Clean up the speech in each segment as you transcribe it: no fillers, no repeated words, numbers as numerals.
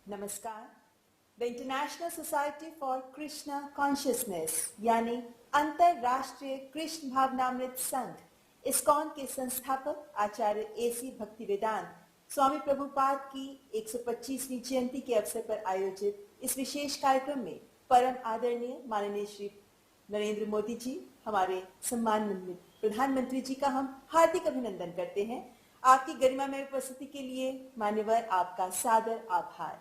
नमस्कार। The international society for Krishna consciousness यानी अंतरराष्ट्रीय कृष्ण भावनामृत संघ इस्कॉन के संस्थापक आचार्य एसी भक्तिवेदांत स्वामी प्रभुपाद की 125वीं जयंती के अवसर पर आयोजित इस विशेष कार्यक्रम में परम आदरणीय माननीय श्री नरेंद्र मोदी जी, हमारे सम्मानित प्रधानमंत्री जी का हम हार्दिक अभिनंदन करते हैं। आपकी गरिमामय उपस्थिति के लिए मान्यवर आपका सादर आभार।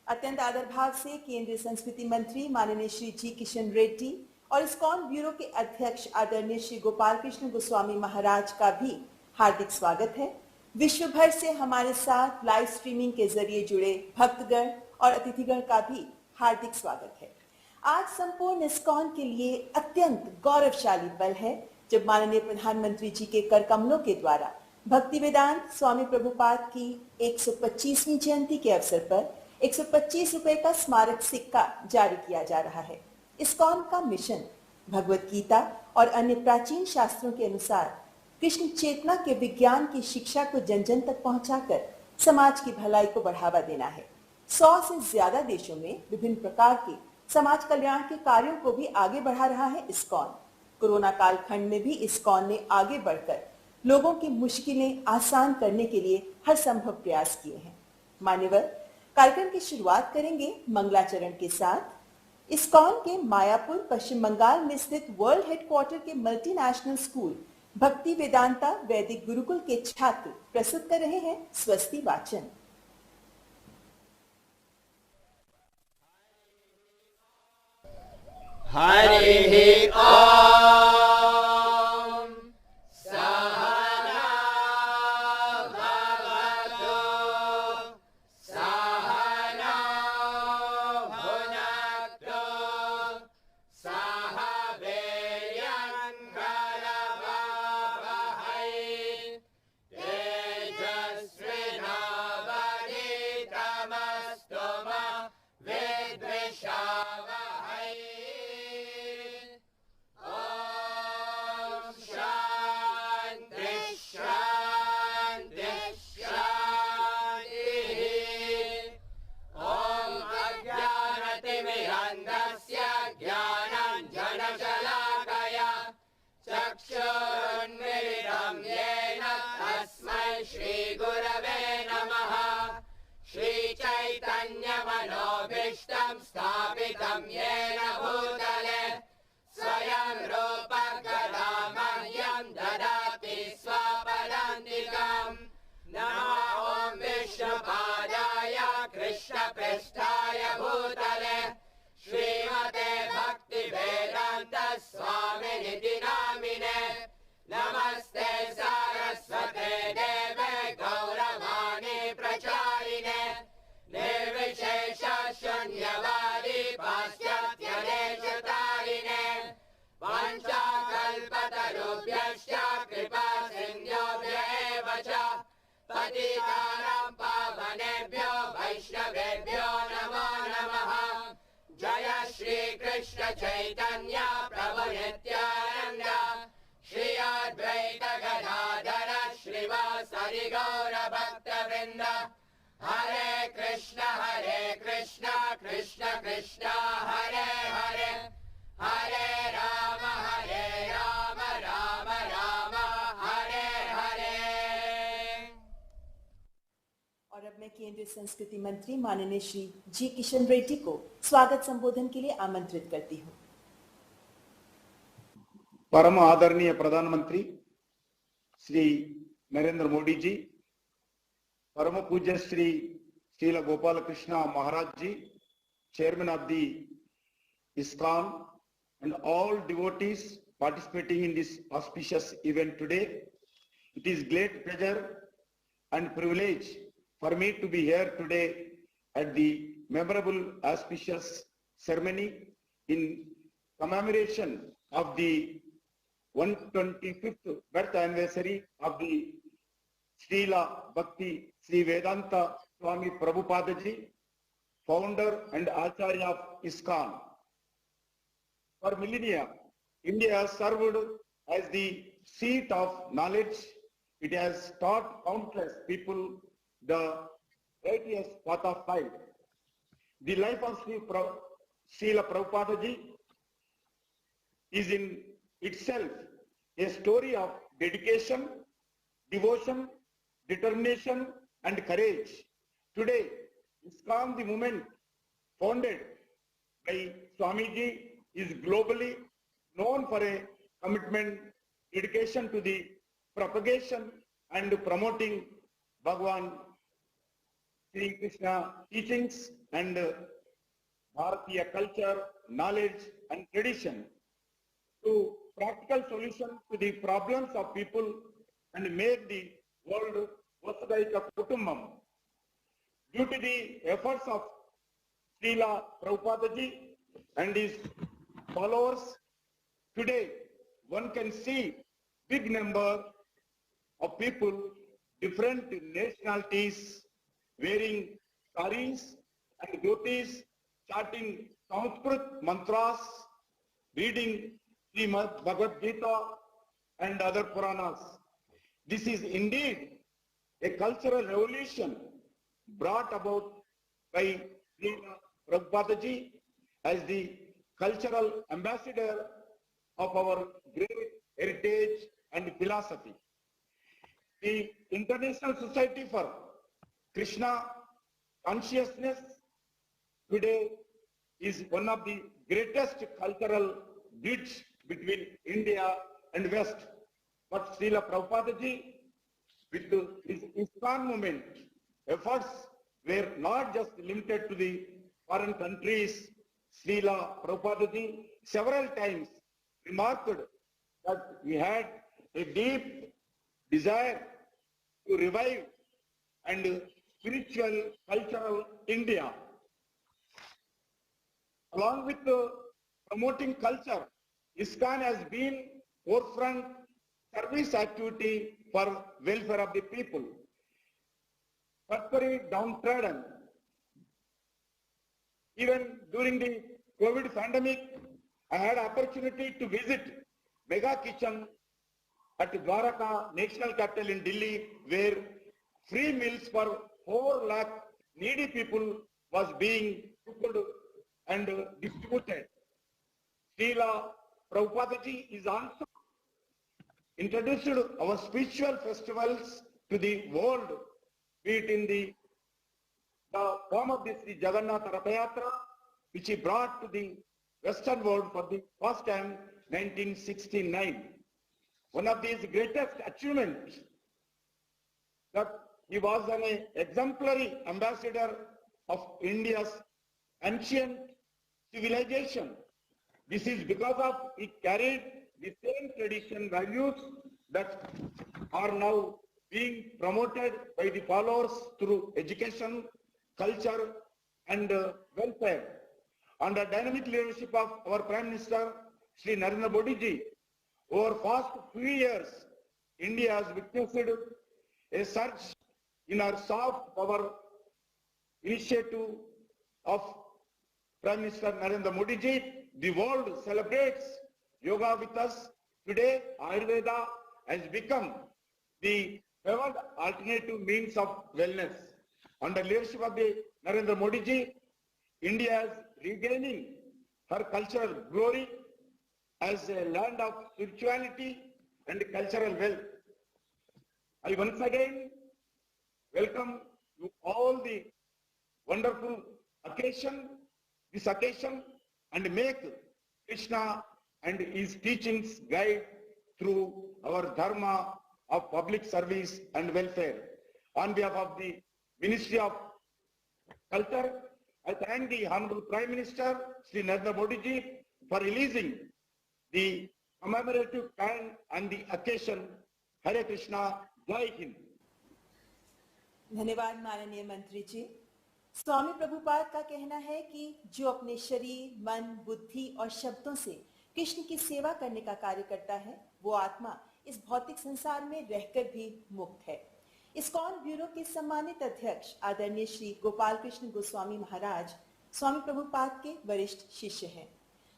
अत्यंत आदर भाव से केंद्रीय संस्कृति मंत्री माननीय श्री जी किशन रेड्डी और इस्कॉन ब्यूरो के अध्यक्ष आदरणीय श्री गोपाल कृष्ण गोस्वामी महाराज का भी हार्दिक स्वागत है। विश्व भर से हमारे साथ लाइव स्ट्रीमिंग के जरिए जुड़े भक्तगण और अतिथिगण का भी हार्दिक स्वागत है। आज संपूर्ण इस्कॉन के लिए अत्यंत गौरवशाली पल है जब माननीय प्रधानमंत्री जी के कर कमलों के द्वारा भक्तिवेदांत स्वामी प्रभुपाद की 125वीं जयंती के अवसर पर 125 रुपए का स्मारक सिक्का जारी किया जा रहा है। इस्कॉन का मिशन भगवत गीता और अन्य प्राचीन शास्त्रों के अनुसार कृष्ण चेतना के विज्ञान की शिक्षा को जन जन तक पहुंचाकर समाज की भलाई को बढ़ावा देना है। 100 से ज्यादा देशों में विभिन्न प्रकार के समाज कल्याण के कार्यों को भी आगे बढ़ा रहा है इस्कॉन। कोरोना कालखंड में भी इस्कॉन ने आगे बढ़कर लोगों की मुश्किलें आसान करने के लिए हर संभव प्रयास किए हैं। मान्यवर, कार्यक्रम की शुरुआत करेंगे मंगलाचरण के साथ। इस्कॉन के मायापुर पश्चिम बंगाल में स्थित वर्ल्ड हेडक्वार्टर के मल्टीनेशनल स्कूल भक्ति वेदांता वैदिक गुरुकुल के छात्र प्रस्तुत कर रहे हैं स्वस्ति वाचन। हरि ओम। स्थापितं येन भूतले स्वयं रूप कदा मह्यं ददाति स्वपदान्तिकम्। नमो ॐ विष्णुपादाय कृष्णपृष्ठाय भूतले श्रीमते भक्तिवेदान्त स्वामिनिति नामिने। नमस्ते सारस्वते देवे गौरवाणी प्रचारिणे निर्विशेष शून्यवादी पाश्चात्यदेशतारिणे। पञ्चाकल्पतरुभ्यश्च कृपा सिन्धुभ्य एव च पतितानां पावनेभ्यो वैष्णवेभ्यो नमो नमः। जय श्री कृष्ण चैतन्य प्रभु नित्यानन्द श्री अद्वैत गदाधर श्रीवासरि गौर भक्तवृन्द। हरे कृष्ण कृष्ण कृष्ण हरे हरे हरे राम राम राम हरे हरे। और अब मैं केंद्रीय संस्कृति मंत्री माननीय श्री जी किशन रेड्डी को स्वागत संबोधन के लिए आमंत्रित करती हूँ। परम आदरणीय प्रधानमंत्री श्री नरेंद्र मोदी जी, परम पूज्य श्री श्रील गोपाल कृष्ण महाराज जी, chairman of the ISKCON, and all devotees participating in this auspicious event today. It is great pleasure and privilege for me to be here today at the memorable auspicious ceremony in commemoration of the 125th birth anniversary of the Srila Bhakti Sri Vedanta Swami Prabhupada ji, founder and Acharya of ISKCON. For millennia, India has served as the seat of knowledge. It has taught countless people the righteous path of life. The life of Srila Prabhupada ji is in itself a story of dedication, devotion, determination, and courage. Today, ISKCON, the movement founded by Swamiji, is globally known for a commitment, dedication to the propagation and promoting Bhagwan Sri Krishna teachings and Bharatiya culture, knowledge and tradition to practical solution to the problems of people and make the world Vasudhaika Kutumbam. Due to the efforts of Srila Prabhupada ji and his followers, today one can see big number of people, different nationalities, wearing saris and dhotis, chanting Sanskrit mantras, reading Srimad Bhagavad Gita and other Puranas. This is indeed a cultural revolution brought about by Srila Prabhupada ji as the cultural ambassador of our great heritage and philosophy. The International Society for Krishna Consciousness today is one of the greatest cultural bridge between India and West. But Srila Prabhupada ji, with his ISKCON movement, efforts were not just limited to the foreign countries. Srila Prabhupada ji several times remarked that he had a deep desire to revive and spiritual, cultural India. Along with promoting culture, ISKCON has been forefront service activity for welfare of the people. Particularly downtrodden. Even during the COVID pandemic, I had opportunity to visit Mega Kitchen at Dwaraka National Capital in Delhi, where free meals for 4 lakh needy people was being cooked and distributed. Srila Prabhupada ji is also introduced our spiritual festivals to the world, be it in the form of the Sri Jagannath Rathayatra, which he brought to the Western world for the first time, 1969. One of his greatest achievements that he was an exemplary ambassador of India's ancient civilization. This is because of he carried the same tradition values that are now being promoted by the followers through education, culture and welfare. Under dynamic leadership of our Prime Minister, Shri Narendra Modi ji, over past few years, India has witnessed a surge in our soft power initiative of Prime Minister Narendra Modi ji. The world celebrates yoga with us. Today, Ayurveda has become the favored alternative means of wellness. Under leadership of the Narendra Modi ji, India is regaining her cultural glory as a land of spirituality and cultural wealth. I once again welcome you all the wonderful this occasion, and make Krishna and his teachings guide through our dharma of public service and welfare. On behalf of the Ministry of Culture, I thank the Honorable Prime Minister, Shri Narendra Modi ji, for releasing the commemorative plan and the occasion. Hare Krishna, Jai Hind. धन्यवाद माननीय मंत्री जी। स्वामी प्रभुपाद का कहना है कि जो अपने शरीर, मन, बुद्धि और शब्दों से कृष्ण की सेवा करने का कार्य करता है, वो आत्मा इस भौतिक संसार में रहकर भी मुक्त है। इस्कॉन ब्यूरो के सम्मानित अध्यक्ष आदरणीय श्री गोपाल कृष्ण गोस्वामी महाराज स्वामी प्रभुपाद के वरिष्ठ शिष्य हैं।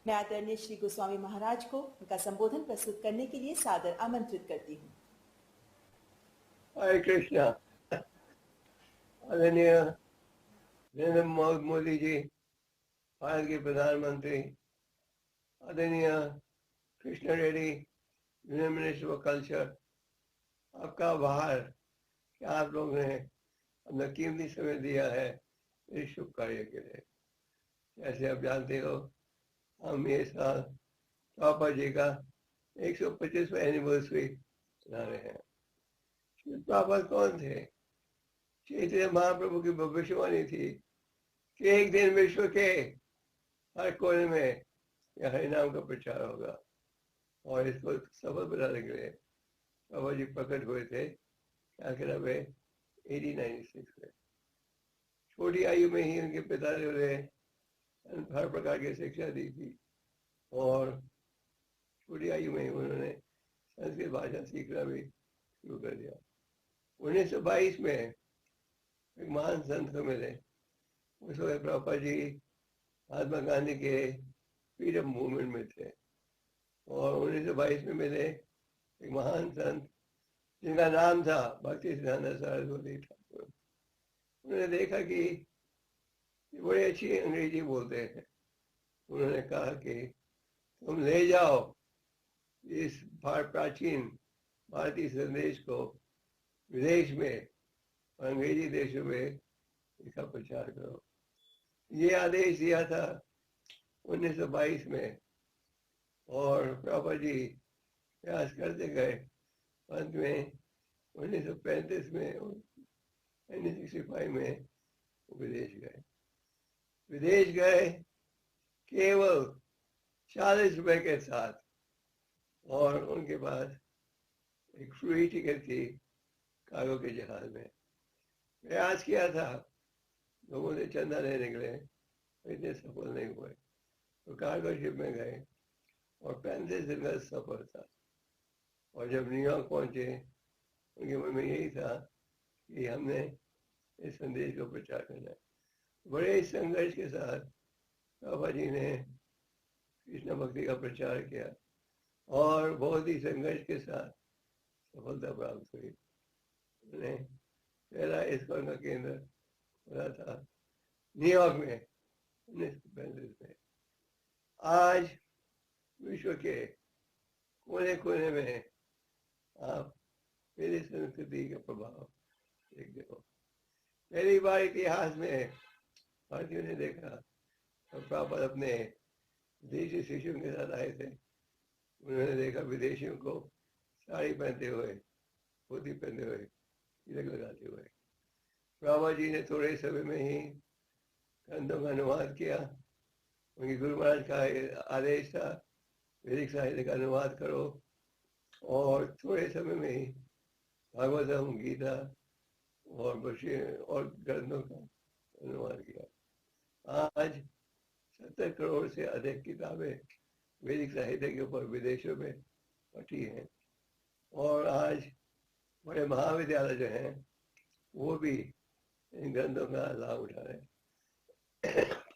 मैं आदरणीय श्री गोस्वामी महाराज को उनका संबोधन प्रस्तुत करने के लिए सादर आमंत्रित करती हूँ। हरे कृष्णा। आदरणीय नरेंद्र मोदी जी, भारत के प्रधानमंत्री आदरणीय Krishna Reddy, union minister of culture, आपका आभार कि आप लोग ने अपना कीमती समय दिया है इस शुभ कार्य के लिए। जैसे आप जानते हो, हम ये साल प्रभुपाद जी का 125वां एनिवर्सरी मना रहे हैं। प्रभुपाद कौन थे? चैतन्य महाप्रभु की भविष्यवाणी थी कि एक दिन विश्व के हर कोने में यह हरिनाम का प्रचार होगा, और इसको सफल बनाने के लिए बाबा जी प्रकट हुए थे क्या कहना वे 1896 में। छोटी आयु में ही उनके पिता ने उन्हें हर प्रकार की शिक्षा दी थी, और छोटी आयु में ही उन्होंने संस्कृत भाषा सीखना भी शुरू कर दिया। 1922 में एक महान संत को मिले। उस वक्त प्रभुपाद जी महात्मा गांधी के फ्रीडम मूवमेंट में थे, और 1922 में मिले एक महान संत जिनका नाम था भक्ति सिद्धांत सरस्वती ठाकुर। उन्होंने देखा कि बड़े अच्छी अंग्रेजी बोलते हैं। उन्होंने कहा कि तुम ले जाओ इस प्राचीन भारतीय संदेश को विदेश में और अंग्रेजी देशों में इसका प्रचार करो। ये आदेश दिया था 1922 में, और प्रभुपाद जी प्रयास करते गए। अंत में 1935 में 1965 में विदेश गए केवल 40 रुपए के साथ, और उनके पास एक फ्री टिकट थी कार्गो के जहाज में। प्रयास किया था लोगों से चंदा लेने के लिए, इतने सफल नहीं हुए। तो कार्गो शिप में गए और 35 दिन का सफर था, और जब न्यूयॉर्क पहुंचे उनके मन में यही था कि हमने इस संदेश को प्रचार करना है। बड़े संघर्ष के साथ बाबा जी ने कृष्ण भक्ति का प्रचार किया, और बहुत ही संघर्ष के साथ सफलता प्राप्त हुई। उन्होंने पहला इस्कॉन का केंद्र खुला था न्यूयॉर्क में 1935 में। आज विश्व के कोने कोने में आप मेरी संस्कृति का प्रभाव देखते हो। पहली बार इतिहास में भारतीयों ने देखा और प्रभुपाद अपने विदेशी शिष्यों के साथ आए थे। उन्होंने देखा विदेशियों को साड़ी पहनते हुए, धोती पहनते हुए, तिलक लगाते हुए। प्रभुपाद जी ने थोड़े समय में ही ग्रंथों का अनुवाद किया। उनके गुरु महाराज का आदेश था वैदिक साहित्य का अनुवाद करो, और थोड़े समय में ही भागवतम, गीता और ग्रंथों का अनुवाद किया। आज 70 करोड़ से अधिक किताबें वैदिक साहित्य के ऊपर विदेशों में पढ़ी हैं, और आज बड़े महाविद्यालय जो हैं वो भी इन ग्रंथों का लाभ उठा रहे हैं।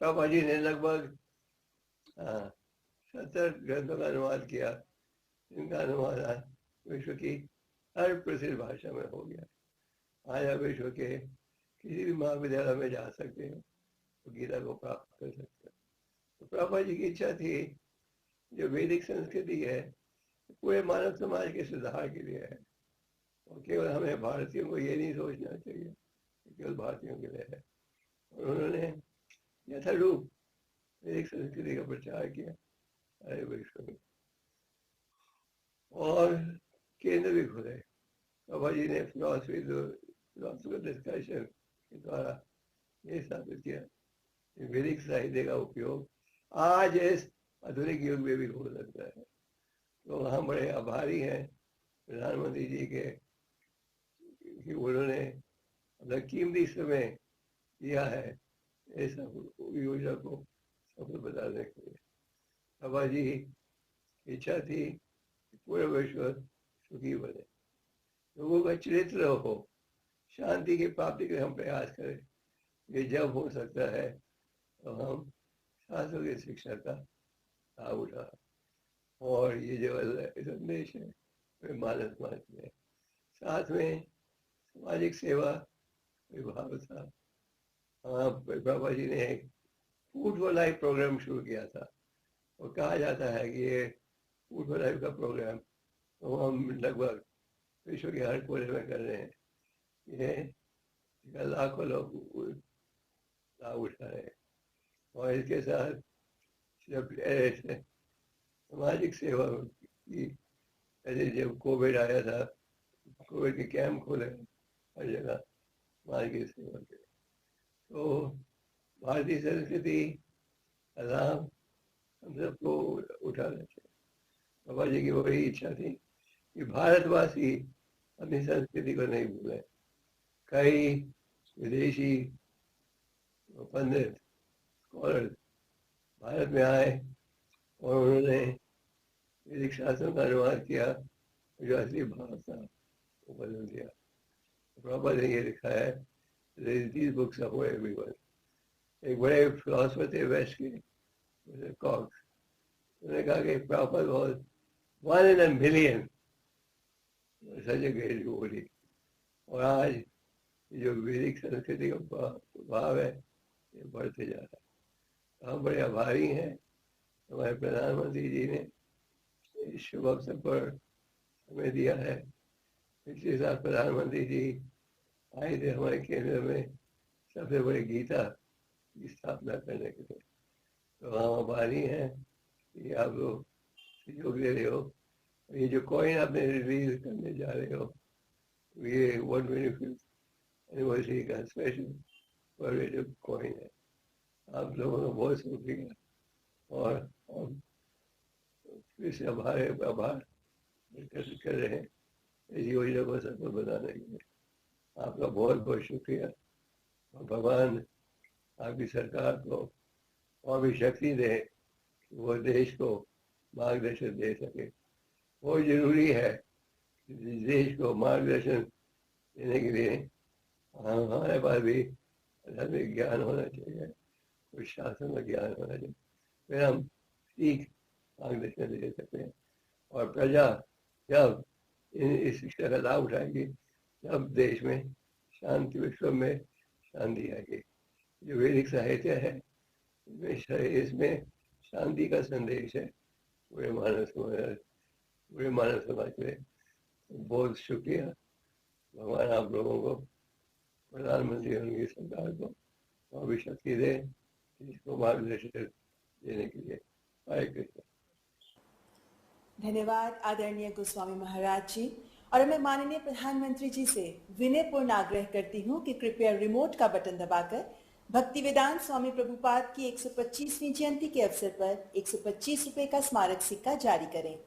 बाबा जी ने लगभग 70 ग्रंथों का अनुवाद किया, जिनका अनुवाद आज विश्व की हर प्रसिद्ध भाषा में हो गया। आज आप विश्व के किसी भी महाविद्यालय में जा सकते हो तो गीता को प्राप्त कर सकते हो। तो प्रभुपाद जी की इच्छा थी जो वैदिक संस्कृति है पूरे मानव समाज के सुधार के लिए है, और केवल हमें भारतीयों को ये नहीं सोचना चाहिए कि केवल भारतीयों के लिए है। और उन्होंने यथारूप वैदिक संस्कृति का प्रचार किया सारे विश्व में, और केंद्र भी खुले। बाबा जी ने फिलोसफिकल डिस्कशन के द्वारा ये साबित किया कि वैदिक साहित्य का उपयोग आज इस आधुनिक युग में भी हो सकता है। तो हम बड़े आभारी हैं प्रधानमंत्री जी के कि उन्होंने अपना कीमती समय दिया है इस योजना को सफल बनाने के लिए। बाबा जी की इच्छा थी कि पूरे विश्व सुखी बने, लोगों का चरित्र हो, शांति की प्राप्ति के हम प्रयास करें। ये जब हो सकता है तो हम शास्त्रों की शिक्षा का लाभ उठा, और ये जो संदेश है वे मानस समाज में, साथ में सामाजिक सेवा विभाग था। बाबा जी ने एक फूड फॉर लाइफ प्रोग्राम शुरू किया था। और कहा जाता है कि ये फूड फॉर लाइफ का प्रोग्राम तो हम लगभग विश्व के हर कोने में कर रहे हैं। ये लाखों लोग लाभ उठा रहे हैं। और इसके साथ जब सामाजिक सेवा की, ऐसे जब कोविड आया था, कोविड के कैंप खोले हर जगह समाज की सेवा के। तो भारतीय संस्कृति का लाभ हम सबको उठाना चाहिए। बाबा जी की वही इच्छा थी कि भारतवासी अपनी संस्कृति को नहीं भूलें। कई विदेशी पंडित स्कॉलर्स भारत में आए और उन्होंने वैदिक शास्त्रों का अनुवाद किया, जो असली भाव था वो बदल दिया। प्रॉपर ने ये लिखा है, these books are for everyone। एक बड़े फिलोसफर थे वेस्ट के, कॉक्स, उन्होंने कहा कि proper was 1 in a million, such a great devotee. और आज जो वैदिक संस्कृति का भाव है ये बढ़ते जा रहा है। हम बड़े आभारी हैं, हमारे प्रधानमंत्री जी ने इस शुभ अवसर पर हमें दिया है। पिछले साल प्रधानमंत्री जी आए थे हमारे केंद्र में सबसे बड़ी गीता की स्थापना करने के लिए। तो हम आभारी हैं कि आप लोग सहयोग दे रहे हो। ये जो कॉइन आपने रिलीज करने जा रहे हो, ये 125th एनिवर्सरी का स्पेशल कॉमेमोरेटिव कॉइन है। आप लोगों का बहुत शुक्रिया और हम फिर से आभार कर रहे हैं इस योजना को सफल बनाने के लिए। आपका बहुत बहुत शुक्रिया और भगवान आपकी सरकार को और भी शक्ति दे कि वो देश को मार्गदर्शन दे सके। बहुत जरूरी है देश को मार्गदर्शन देने के लिए हमारे पास भी आध्यात्मिक ज्ञान होना चाहिए, कुछ शासन का ज्ञान होना चाहिए, फिर हम ठीक मार्गदर्शन दे सकते हैं। और प्रजा जब इस शिक्षा का लाभ उठाएगी तब देश में शांति, विश्व में शांति आएगी। जो वैदिक साहित्य है इसमें शांति का संदेश है पूरे मानव समाज में। बहुत शुक्रिया। भगवान आप लोगों को, प्रधानमंत्री उनकी सरकार को और भी शक्ति दे इसको मार्गदर्शन देने के लिए। हरे कृष्ण। धन्यवाद आदरणीय गोस्वामी महाराज जी। और मैं माननीय प्रधानमंत्री जी से विनयपूर्ण आग्रह करती हूँ कि कृपया रिमोट का बटन दबाकर भक्ति वेदांत स्वामी प्रभुपाद की 125वीं जयंती के अवसर पर 125 रुपए का स्मारक सिक्का जारी करें।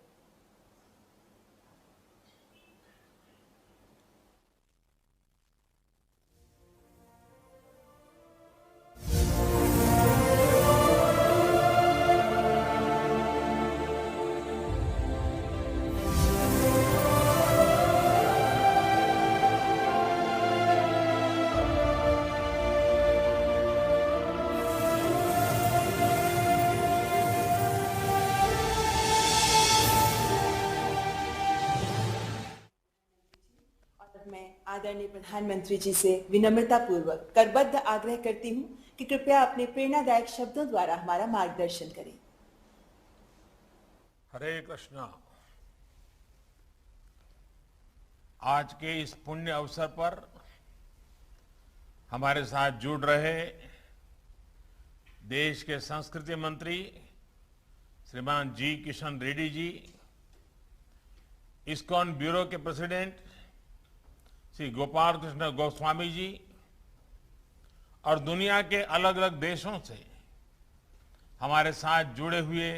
आदरणीय प्रधानमंत्री जी से विनम्रता पूर्वक करबद्ध आग्रह करती हूं कि कृपया अपने प्रेरणादायक शब्दों द्वारा हमारा मार्गदर्शन करें। हरे कृष्णा। आज के इस पुण्य अवसर पर हमारे साथ जुड़ रहे देश के संस्कृति मंत्री श्रीमान जी किशन रेड्डी जी, इस्कॉन ब्यूरो के प्रेसिडेंट श्री गोपाल कृष्ण गोस्वामी जी और दुनिया के अलग अलग देशों से हमारे साथ जुड़े हुए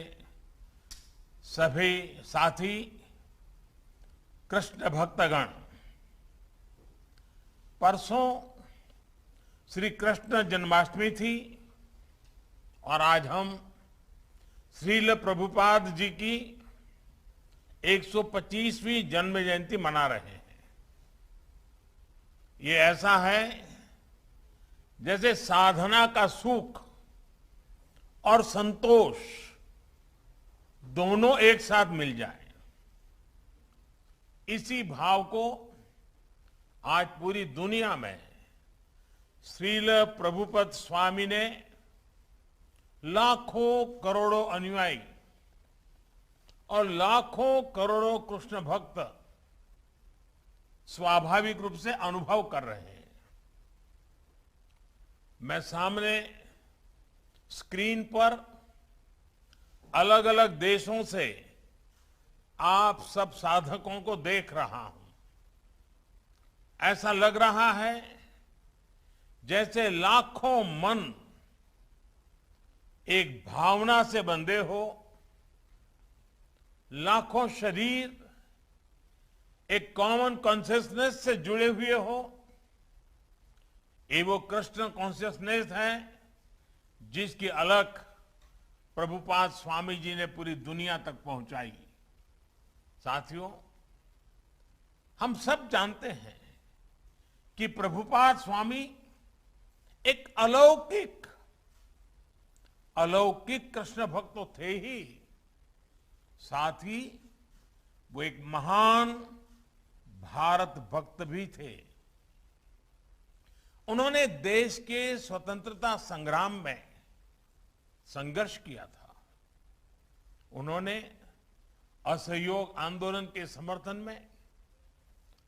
सभी साथी कृष्ण भक्तगण। परसों श्री कृष्ण जन्माष्टमी थी और आज हम श्रील प्रभुपाद जी की 125वीं जन्म जयंती मना रहे हैं। ये ऐसा है जैसे साधना का सुख और संतोष दोनों एक साथ मिल जाए। इसी भाव को आज पूरी दुनिया में श्रील प्रभुपद स्वामी ने लाखों करोड़ों अनुयायी और लाखों करोड़ों कृष्ण भक्त स्वाभाविक रूप से अनुभव कर रहे हैं। मैं सामने स्क्रीन पर अलग अलग देशों से आप सब साधकों को देख रहा हूं। ऐसा लग रहा है जैसे लाखों मन एक भावना से बंधे हो, लाखों शरीर एक कॉमन कॉन्शियसनेस से जुड़े हुए हो। ये वो कृष्ण कॉन्शियसनेस है जिसकी अलख प्रभुपाद स्वामी जी ने पूरी दुनिया तक पहुंचाई। साथियों, हम सब जानते हैं कि प्रभुपाद स्वामी एक अलौकिक कृष्ण भक्त तो थे ही, साथ ही वो एक महान भारत भक्त भी थे। उन्होंने देश के स्वतंत्रता संग्राम में संघर्ष किया था। उन्होंने असहयोग आंदोलन के समर्थन में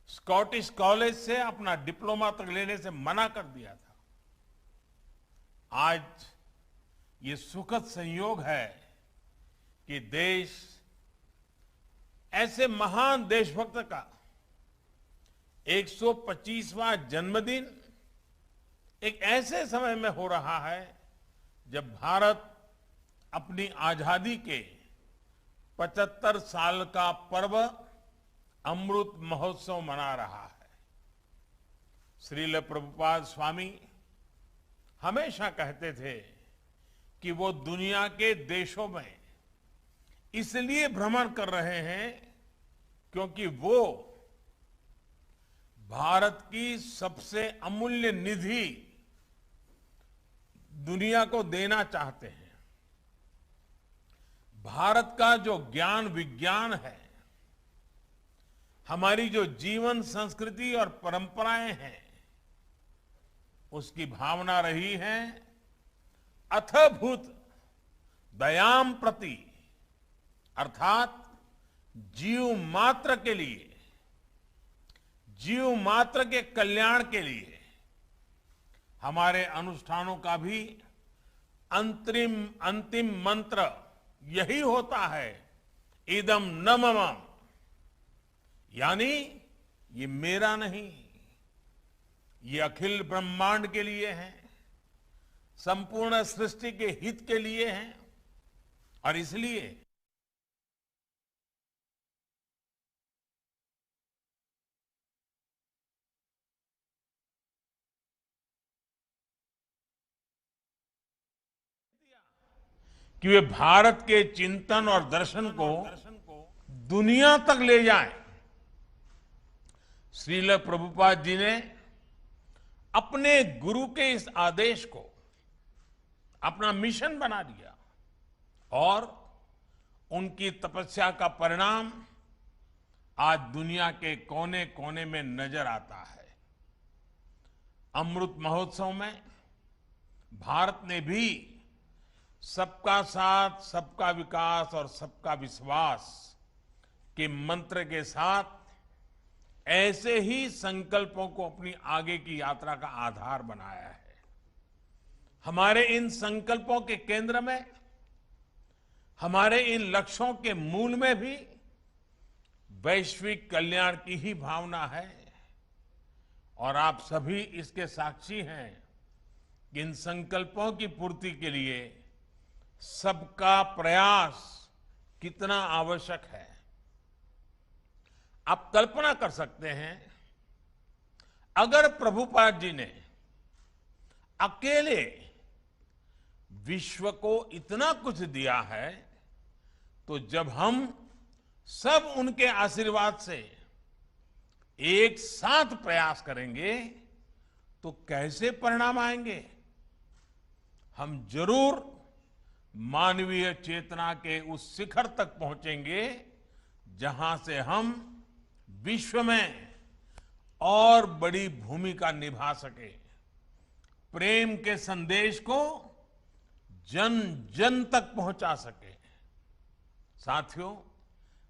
स्कॉटिश कॉलेज से अपना डिप्लोमा तक लेने से मना कर दिया था। आज ये सुखद संयोग है कि देश ऐसे महान देशभक्त का 125वां जन्मदिन एक ऐसे समय में हो रहा है जब भारत अपनी आजादी के 75 साल का पर्व अमृत महोत्सव मना रहा है। श्रील प्रभुपाद स्वामी हमेशा कहते थे कि वो दुनिया के देशों में इसलिए भ्रमण कर रहे हैं क्योंकि वो भारत की सबसे अमूल्य निधि दुनिया को देना चाहते हैं। भारत का जो ज्ञान विज्ञान है, हमारी जो जीवन संस्कृति और परंपराएं हैं, उसकी भावना रही है अथभूत दयाम प्रति, अर्थात जीव मात्र के लिए, जीव मात्र के कल्याण के लिए हमारे अनुष्ठानों का भी अंतिम मंत्र यही होता है, इदम न मम, यानी ये मेरा नहीं, ये अखिल ब्रह्मांड के लिए है, संपूर्ण सृष्टि के हित के लिए है। और इसलिए कि वे भारत के चिंतन और दर्शन को दुनिया तक ले जाएं। श्रील प्रभुपाद जी ने अपने गुरु के इस आदेश को अपना मिशन बना लिया और उनकी तपस्या का परिणाम आज दुनिया के कोने कोने में नजर आता है। अमृत महोत्सव में भारत ने भी सबका साथ, सबका विकास और सबका विश्वास के मंत्र के साथ ऐसे ही संकल्पों को अपनी आगे की यात्रा का आधार बनाया है। हमारे इन संकल्पों के केंद्र में, हमारे इन लक्ष्यों के मूल में भी वैश्विक कल्याण की ही भावना है। और आप सभी इसके साक्षी हैं कि इन संकल्पों की पूर्ति के लिए सबका प्रयास कितना आवश्यक है। आप कल्पना कर सकते हैं, अगर प्रभुपाद जी ने अकेले विश्व को इतना कुछ दिया है, तो जब हम सब उनके आशीर्वाद से एक साथ प्रयास करेंगे तो कैसे परिणाम आएंगे। हम जरूर मानवीय चेतना के उस शिखर तक पहुंचेंगे जहां से हम विश्व में और बड़ी भूमिका निभा सके, प्रेम के संदेश को जन जन तक पहुंचा सके। साथियों,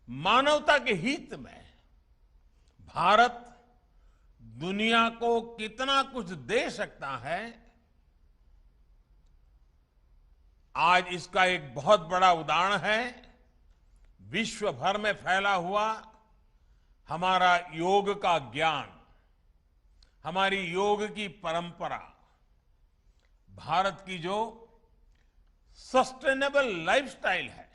मानवता के हित में भारत दुनिया को कितना कुछ दे सकता है, आज इसका एक बहुत बड़ा उदाहरण है विश्व भर में फैला हुआ हमारा योग का ज्ञान, हमारी योग की परंपरा, भारत की जो सस्टेनेबल लाइफस्टाइल है,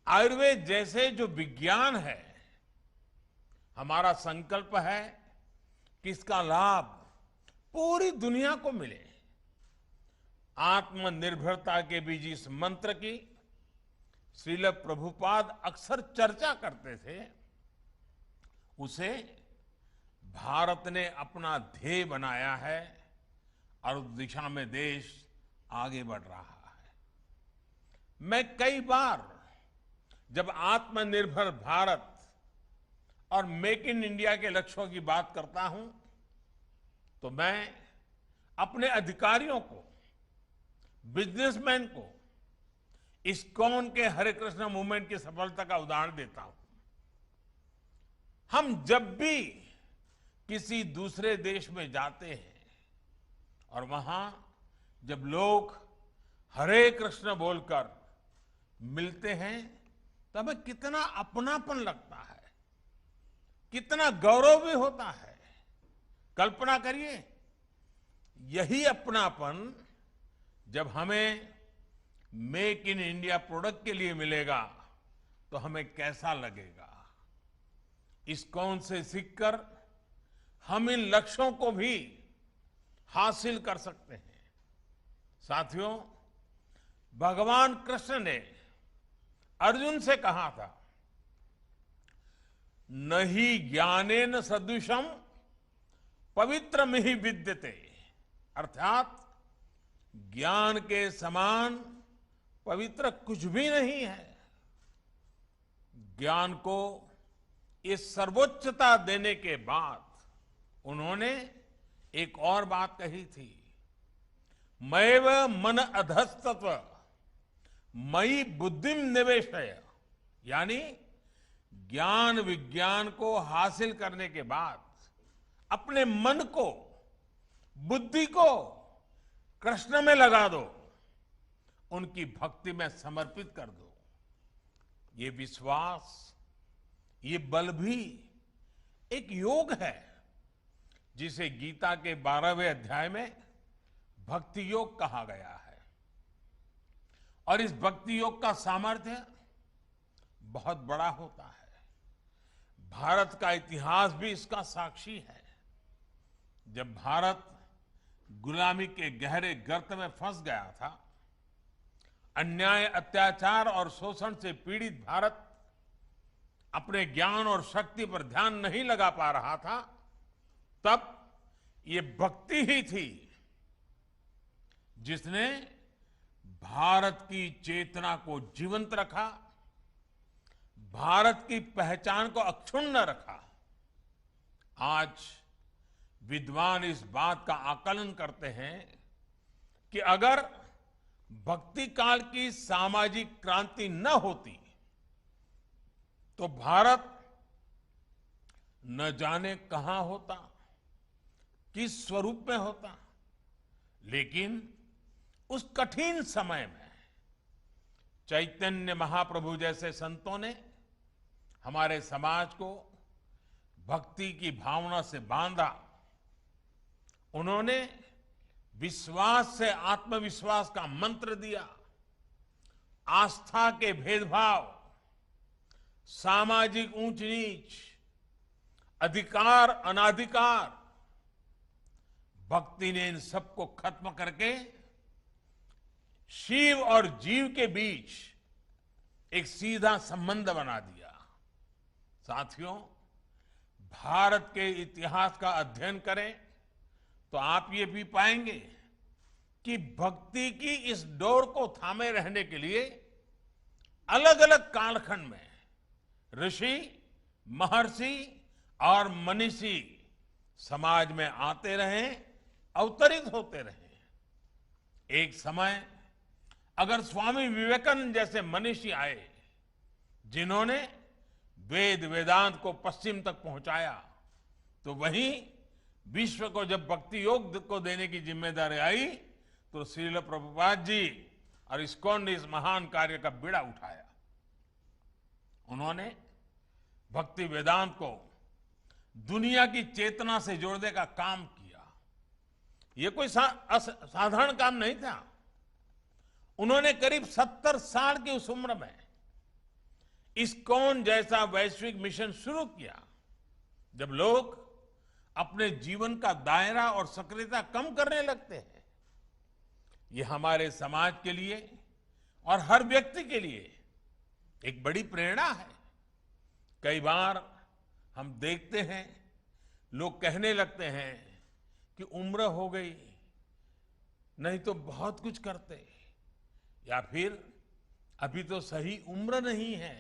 आयुर्वेद जैसे जो विज्ञान है। हमारा संकल्प है कि इसका लाभ पूरी दुनिया को मिले। आत्मनिर्भरता के बीच इस मंत्र की श्रील प्रभुपाद अक्सर चर्चा करते थे, उसे भारत ने अपना ध्येय बनाया है और उस दिशा में देश आगे बढ़ रहा है। मैं कई बार जब आत्मनिर्भर भारत और मेक इन इंडिया के लक्ष्यों की बात करता हूं, तो मैं अपने अधिकारियों को, बिजनेसमैन को इस्कॉन के हरे कृष्ण मूवमेंट की सफलता का उदाहरण देता हूं। हम जब भी किसी दूसरे देश में जाते हैं और वहां जब लोग हरे कृष्ण बोलकर मिलते हैं, तो हमें कितना अपनापन लगता है, कितना गौरव भी होता है। कल्पना करिए, यही अपनापन जब हमें मेक इन इंडिया प्रोडक्ट के लिए मिलेगा तो हमें कैसा लगेगा। इस्कॉन से सीखकर हम इन लक्ष्यों को भी हासिल कर सकते हैं। साथियों, भगवान कृष्ण ने अर्जुन से कहा था, नहीं ज्ञानेन सदृशम पवित्रम ही विद्यते, अर्थात ज्ञान के समान पवित्र कुछ भी नहीं है। ज्ञान को ये सर्वोच्चता देने के बाद उन्होंने एक और बात कही थी, मैव मन अधस्तत्व मई बुद्धिम निवेशय, यानी ज्ञान विज्ञान को हासिल करने के बाद अपने मन को, बुद्धि को कृष्ण में लगा दो, उनकी भक्ति में समर्पित कर दो। ये विश्वास, ये बल भी एक योग है जिसे गीता के 12वें अध्याय में भक्ति योग कहा गया है। और इस भक्ति योग का सामर्थ्य बहुत बड़ा होता है। भारत का इतिहास भी इसका साक्षी है। जब भारत गुलामी के गहरे गर्त में फंस गया था, अन्याय, अत्याचार और शोषण से पीड़ित भारत अपने ज्ञान और शक्ति पर ध्यान नहीं लगा पा रहा था, तब ये भक्ति ही थी जिसने भारत की चेतना को जीवंत रखा, भारत की पहचान को अक्षुण्ण रखा। आज विद्वान इस बात का आकलन करते हैं कि अगर भक्ति काल की सामाजिक क्रांति न होती तो भारत न जाने कहां होता, किस स्वरूप में होता। लेकिन उस कठिन समय में चैतन्य महाप्रभु जैसे संतों ने हमारे समाज को भक्ति की भावना से बांधा। उन्होंने विश्वास से आत्मविश्वास का मंत्र दिया। आस्था के भेदभाव, सामाजिक ऊंच नीच, अधिकार अनाधिकार, भक्ति ने इन सबको खत्म करके शिव और जीव के बीच एक सीधा संबंध बना दिया। साथियों, भारत के इतिहास का अध्ययन करें तो आप ये भी पाएंगे कि भक्ति की इस डोर को थामे रहने के लिए अलग अलग कालखंड में ऋषि, महर्षि और मनीषी समाज में आते रहे, अवतरित होते रहे। एक समय अगर स्वामी विवेकानंद जैसे मनीषी आए जिन्होंने वेद वेदांत को पश्चिम तक पहुंचाया, तो वहीं विश्व को जब भक्ति योग को देने की जिम्मेदारी आई तो श्रील प्रभुपाद जी और इस्कॉन ने इस महान कार्य का बीड़ा उठाया। उन्होंने भक्ति वेदांत को दुनिया की चेतना से जोड़ने का काम किया। यह कोई साधारण काम नहीं था। उन्होंने करीब 70 साल की उस उम्र में इस्कॉन जैसा वैश्विक मिशन शुरू किया। जब लोग अपने जीवन का दायरा और सक्रियता कम करने लगते हैं, ये हमारे समाज के लिए और हर व्यक्ति के लिए एक बड़ी प्रेरणा है। कई बार हम देखते हैं लोग कहने लगते हैं कि उम्र हो गई, नहीं तो बहुत कुछ करते, या फिर अभी तो सही उम्र नहीं है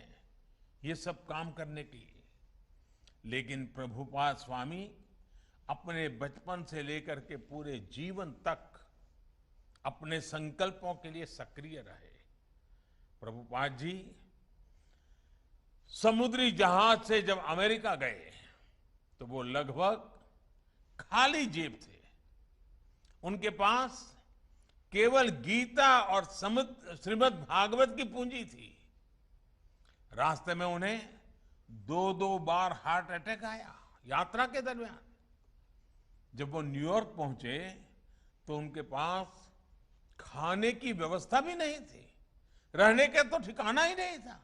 ये सब काम करने की। लेकिन प्रभुपाद स्वामी अपने बचपन से लेकर के पूरे जीवन तक अपने संकल्पों के लिए सक्रिय रहे। प्रभुपाद जी समुद्री जहाज से जब अमेरिका गए तो वो लगभग खाली जेब थे। उनके पास केवल गीता और श्रीमद् भागवत की पूंजी थी। रास्ते में उन्हें 2-2 बार हार्ट अटैक आया यात्रा के दरमियान। जब वो न्यूयॉर्क पहुंचे तो उनके पास खाने की व्यवस्था भी नहीं थी, रहने का तो ठिकाना ही नहीं था।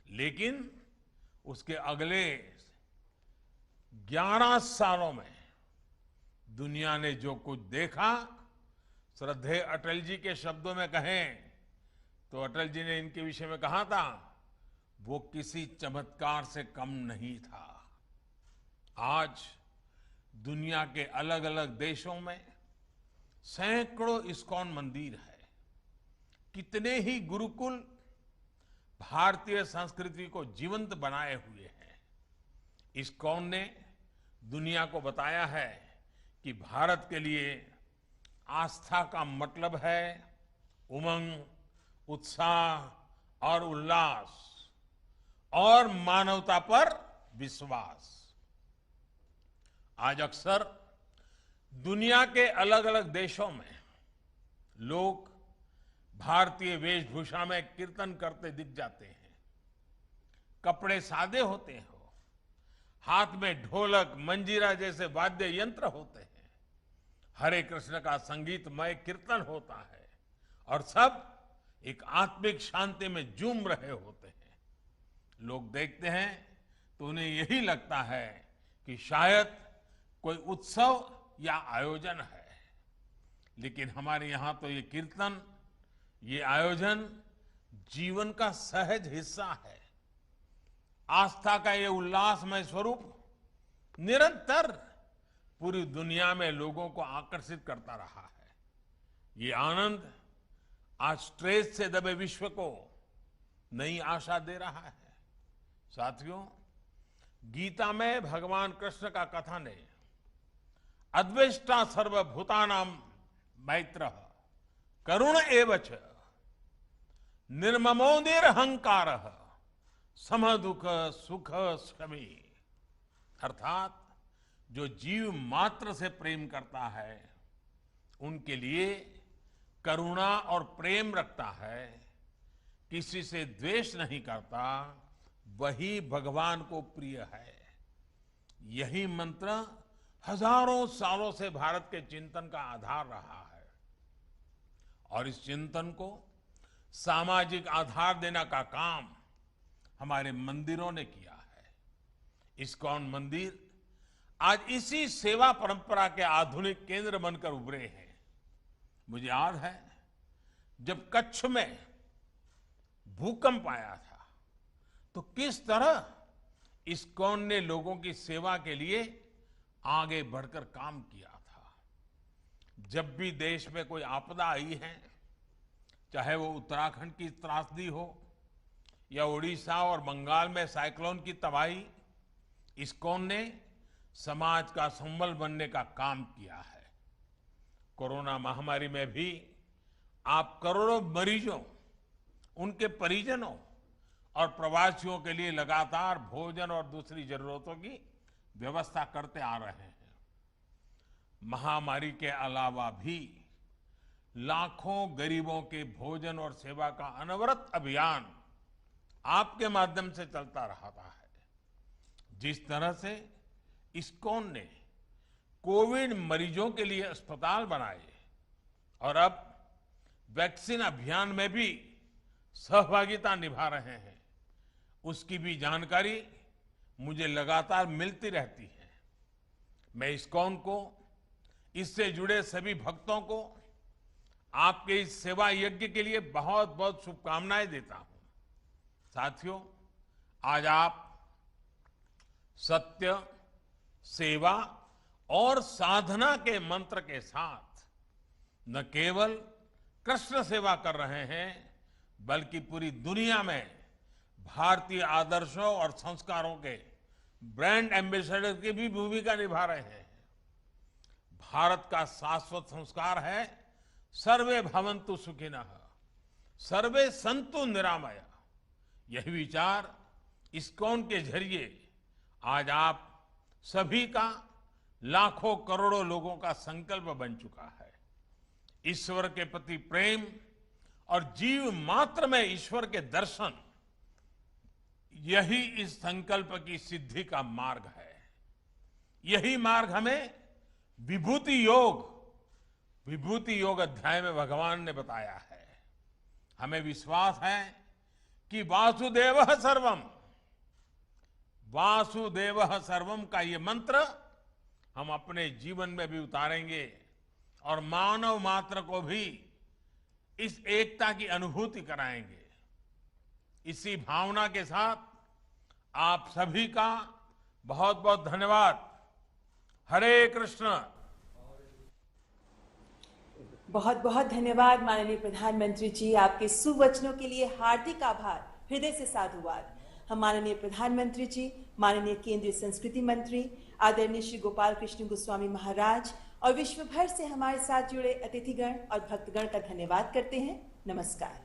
लेकिन उसके अगले 11 सालों में दुनिया ने जो कुछ देखा, श्रद्धेय अटल जी के शब्दों में कहें तो अटल जी ने इनके विषय में कहा था, वो किसी चमत्कार से कम नहीं था। आज दुनिया के अलग अलग देशों में सैकड़ों इस्कॉन मंदिर है। कितने ही गुरुकुल भारतीय संस्कृति को जीवंत बनाए हुए हैं। इस्कॉन ने दुनिया को बताया है कि भारत के लिए आस्था का मतलब है उमंग, उत्साह और उल्लास और मानवता पर विश्वास। आज अक्सर दुनिया के अलग अलग देशों में लोग भारतीय वेशभूषा में कीर्तन करते दिख जाते हैं। कपड़े सादे होते हैं, हाथ में ढोलक, मंजीरा जैसे वाद्य यंत्र होते हैं, हरे कृष्ण का संगीतमय कीर्तन होता है और सब एक आत्मिक शांति में झूम रहे होते हैं। लोग देखते हैं तो उन्हें यही लगता है कि शायद कोई उत्सव या आयोजन है। लेकिन हमारे यहां तो ये कीर्तन, ये आयोजन जीवन का सहज हिस्सा है। आस्था का ये उल्लासमय स्वरूप निरंतर पूरी दुनिया में लोगों को आकर्षित करता रहा है। ये आनंद आज स्ट्रेस से दबे विश्व को नई आशा दे रहा है। साथियों, गीता में भगवान कृष्ण का कथन है, अद्वेष्टा सर्वभूतानां मैत्रः करुण एव च निर्ममो निरहंकारः समदुख सुख शमी। अर्थात जो जीव मात्र से प्रेम करता है, उनके लिए करुणा और प्रेम रखता है, किसी से द्वेष नहीं करता, वही भगवान को प्रिय है। यही मंत्र हजारों सालों से भारत के चिंतन का आधार रहा है और इस चिंतन को सामाजिक आधार देने का काम हमारे मंदिरों ने किया है। इस्कॉन मंदिर आज इसी सेवा परंपरा के आधुनिक केंद्र बनकर उभरे हैं। मुझे याद है जब कच्छ में भूकंप आया था तो किस तरह इस्कॉन ने लोगों की सेवा के लिए आगे बढ़कर काम किया था। जब भी देश में कोई आपदा आई है, चाहे वो उत्तराखंड की त्रासदी हो या उड़ीसा और बंगाल में साइक्लोन की तबाही, इस्कॉन ने समाज का संबल बनने का काम किया है। कोरोना महामारी में भी आप करोड़ों मरीजों, उनके परिजनों और प्रवासियों के लिए लगातार भोजन और दूसरी जरूरतों की व्यवस्था करते आ रहे हैं। महामारी के अलावा भी लाखों गरीबों के भोजन और सेवा का अनवरत अभियान आपके माध्यम से चलता रहा है। जिस तरह से इस्कॉन ने कोविड मरीजों के लिए अस्पताल बनाए और अब वैक्सीन अभियान में भी सहभागिता निभा रहे हैं, उसकी भी जानकारी मुझे लगातार मिलती रहती है। मैं इस्कॉन को, इससे जुड़े सभी भक्तों को आपके इस सेवा यज्ञ के लिए बहुत बहुत शुभकामनाएं देता हूं। साथियों, आज आप सत्य, सेवा और साधना के मंत्र के साथ न केवल कृष्ण सेवा कर रहे हैं, बल्कि पूरी दुनिया में भारतीय आदर्शों और संस्कारों के ब्रांड एम्बेसडर की भी भूमिका निभा रहे हैं। भारत का शाश्वत संस्कार है सर्वे भवन्तु सुखिनः, सर्वे सन्तु निरामया। यही विचार इस्कॉन के जरिए आज आप सभी का, लाखों करोड़ों लोगों का संकल्प बन चुका है। ईश्वर के प्रति प्रेम और जीव मात्र में ईश्वर के दर्शन, यही इस संकल्प की सिद्धि का मार्ग है। यही मार्ग हमें विभूति योग अध्याय में भगवान ने बताया है। हमें विश्वास है कि वासुदेवः सर्वम का ये मंत्र हम अपने जीवन में भी उतारेंगे और मानव मात्र को भी इस एकता की अनुभूति कराएंगे। इसी भावना के साथ आप सभी का बहुत बहुत धन्यवाद। हरे कृष्ण। बहुत बहुत धन्यवाद माननीय प्रधानमंत्री जी, आपके सुवचनों के लिए हार्दिक आभार, हृदय से साधुवाद। हम माननीय प्रधानमंत्री जी, माननीय केंद्रीय संस्कृति मंत्री आदरणीय श्री गोपाल कृष्ण गोस्वामी महाराज और विश्व भर से हमारे साथ जुड़े अतिथिगण और भक्तगण का धन्यवाद करते हैं। नमस्कार।